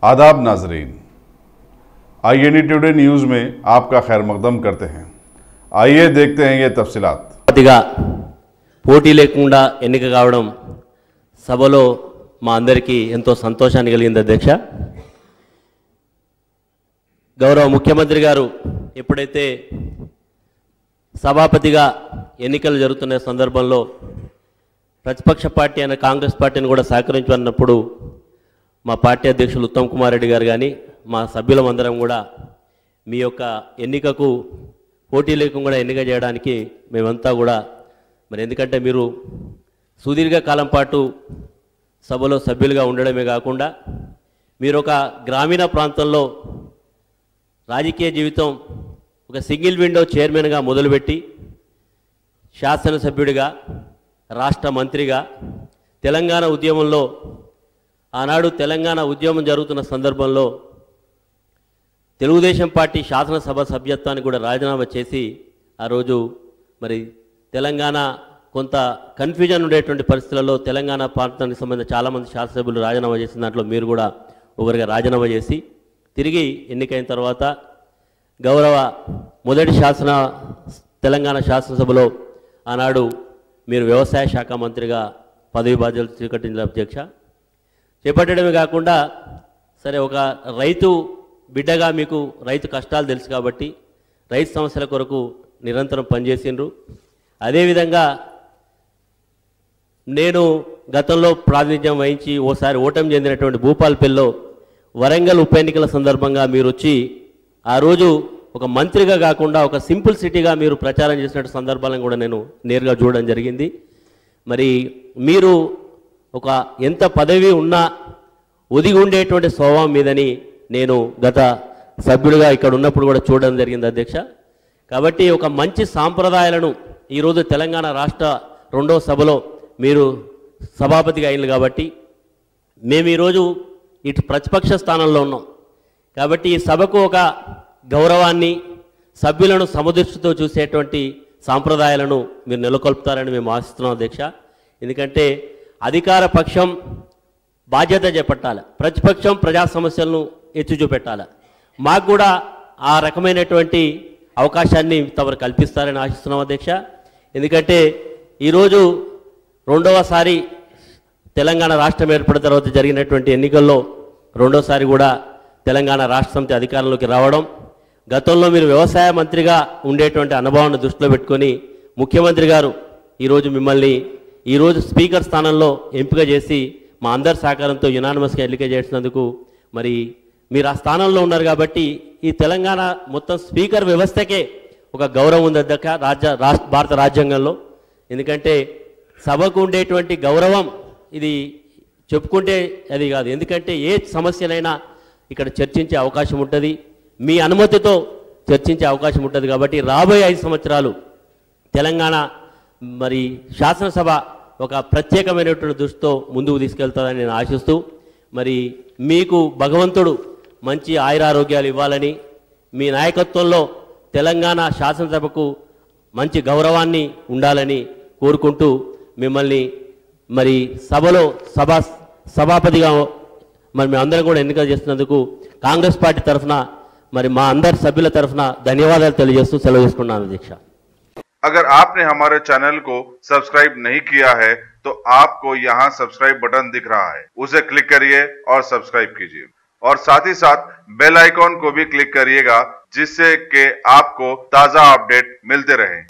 आदाब नाजरीन, INE today news में आपका खैर मकदम करते हैं। आइए देखते हैं ये तफसीलात। పోటీ లేకుండా ఎన్నిక కావడం సభలో మా అందరికీ ఎంతో సంతోషాన్ని కలిగింది అధ్యక్ష. గౌరవ ముఖ్యమంత్రి గారు ఎప్పుడైతే సభాపతిగా ఎన్నికలు జరుగుతున్న సందర్భంలో ప్రతిపక్ష పార్టీ అయిన కాంగ్రెస్ పార్టీని కూడా సహకరించమన్నప్పుడు మా పార్టీ అధ్యక్షులు ఉత్తమ్ కుమార్ రెడ్డి గారు కానీ మా సభ్యులమందరం కూడా మీ యొక్క ఎన్నికకు పోటీ లేకుండా ఎన్నిక చేయడానికి మేమంతా కూడా మరి ఎందుకంటే మీరు సుదీర్ఘకాలం పాటు సభలో సభ్యులుగా ఉండడమే కాకుండా మీరు ఒక గ్రామీణ ప్రాంతంలో రాజకీయ జీవితం ఒక సింగిల్ విండో చైర్మన్గా మొదలుపెట్టి శాసనసభ్యుడిగా రాష్ట్ర మంత్రిగా తెలంగాణ ఉద్యమంలో ఆనాడు తెలంగాణ ఉద్యమం జరుగుతున్న సందర్భంలో తెలుగుదేశం పార్టీ శాసనసభ సభ్యత్వాన్ని కూడా రాజీనామా చేసి ఆ రోజు మరి తెలంగాణ కొంత కన్ఫ్యూజన్ ఉండేటువంటి పరిస్థితులలో తెలంగాణ ప్రాంతానికి సంబంధించిన చాలామంది శాసనసభ్యులు రాజీనామా చేసిన దాంట్లో మీరు కూడా ఒకరిగా రాజీనామా చేసి తిరిగి ఎన్నికైన తర్వాత గౌరవ మొదటి తెలంగాణ శాసనసభలో ఆనాడు మీరు వ్యవసాయ శాఖ మంత్రిగా పదవి బాధ్యతలు చేపట్టిన అధ్యక్ష. చేపట్టడమే కాకుండా సరే ఒక రైతు బిడ్డగా మీకు రైతు కష్టాలు తెలుసు కాబట్టి రైతు సమస్యల కొరకు నిరంతరం పనిచేసిండ్రు. అదేవిధంగా నేను గతంలో ప్రాతినిధ్యం వహించి ఓసారి ఓటమి చెందినటువంటి భూపాలపల్లిలో వరంగల్ ఉప ఎన్నికల సందర్భంగా మీరు వచ్చి ఆ రోజు ఒక మంత్రిగా కాకుండా ఒక సింపుల్ సిటీగా మీరు ప్రచారం చేసినటువంటి సందర్భాలను కూడా నేను నేరుగా చూడడం జరిగింది. మరి మీరు ఒక ఎంత పదవి ఉన్నా ఒదిగి ఉండేటువంటి స్వభావం మీదని నేను గత సభ్యుడిగా ఇక్కడ ఉన్నప్పుడు కూడా చూడడం జరిగింది అధ్యక్ష. కాబట్టి ఒక మంచి సాంప్రదాయాలను ఈరోజు తెలంగాణ రాష్ట్ర 2వ సభలో మీరు సభాపతిగా అయింది కాబట్టి మేము ఈరోజు ఇటు ప్రతిపక్ష స్థానంలో ఉన్నాం కాబట్టి ఈ సభకు ఒక గౌరవాన్ని సభ్యులను సమదృష్టితో చూసేటువంటి సాంప్రదాయాలను మీరు నెలకొల్పుతారని మేము ఆశిస్తున్నాం అధ్యక్ష. ఎందుకంటే అధికార పక్షం బాధ్యత చేపట్టాలి, ప్రతిపక్షం ప్రజా సమస్యలను ఎత్తి చూపెట్టాలి. మాకు కూడా ఆ రకమైనటువంటి అవకాశాన్ని తమరు కల్పిస్తారని ఆశిస్తున్నాం అధ్యక్ష. ఎందుకంటే ఈరోజు 2వసారి తెలంగాణ రాష్ట్రం ఏర్పడిన తర్వాత జరిగినటువంటి ఎన్నికల్లో 2వసారి కూడా తెలంగాణ రాష్ట్ర సమితి అధికారంలోకి రావడం, గతంలో మీరు వ్యవసాయ మంత్రిగా ఉండేటువంటి అనుభవాన్ని దృష్టిలో పెట్టుకొని ముఖ్యమంత్రి గారు ఈరోజు మిమ్మల్ని ఈరోజు స్పీకర్ స్థానంలో ఎంపిక చేసి మా అందరి సహకారంతో యునానిమస్గా ఎన్నిక చేసినందుకు మరి మీరు ఆ స్థానంలో ఉన్నారు కాబట్టి ఈ తెలంగాణ మొత్తం స్పీకర్ వ్యవస్థకే ఒక గౌరవం ఉంది అధ్యక్ష భారత రాజ్యాంగంలో. ఎందుకంటే సభకు ఉండేటువంటి గౌరవం ఇది చెప్పుకుంటే అది కాదు. ఎందుకంటే ఏ సమస్యనైనా ఇక్కడ చర్చించే అవకాశం ఉంటుంది, మీ అనుమతితో చర్చించే అవకాశం ఉంటుంది. కాబట్టి రాబోయే 5 సంవత్సరాలు తెలంగాణ మరి శాసనసభ ఒక ప్రత్యేకమైనటువంటి దృష్టితో ముందుకు తీసుకెళ్తుందని నేను ఆశిస్తూ మరి మీకు భగవంతుడు మంచి ఆయురారోగ్యాలు ఇవ్వాలని, మీ నాయకత్వంలో తెలంగాణ శాసనసభకు మంచి గౌరవాన్ని ఉండాలని కోరుకుంటూ మిమ్మల్ని మరి సభలో సభాపతిగా మరి మేము అందరం కూడా ఎన్నిక చేస్తున్నందుకు కాంగ్రెస్ పార్టీ తరఫున మరి మా అందరి సభ్యుల తరఫున ధన్యవాదాలు తెలియజేస్తూ సెలవు తీసుకున్నాను అధ్యక్ష. अगर आपने हमारे चैनल को सब्सक्राइब नहीं किया है तो आपको यहाँ सब्सक्राइब बटन दिख रहा है, उसे क्लिक करिए और सब्सक्राइब कीजिए और साथ ही साथ बेल आइकॉन को भी क्लिक करिएगा जिससे कि आपको ताजा अपडेट मिलते रहें।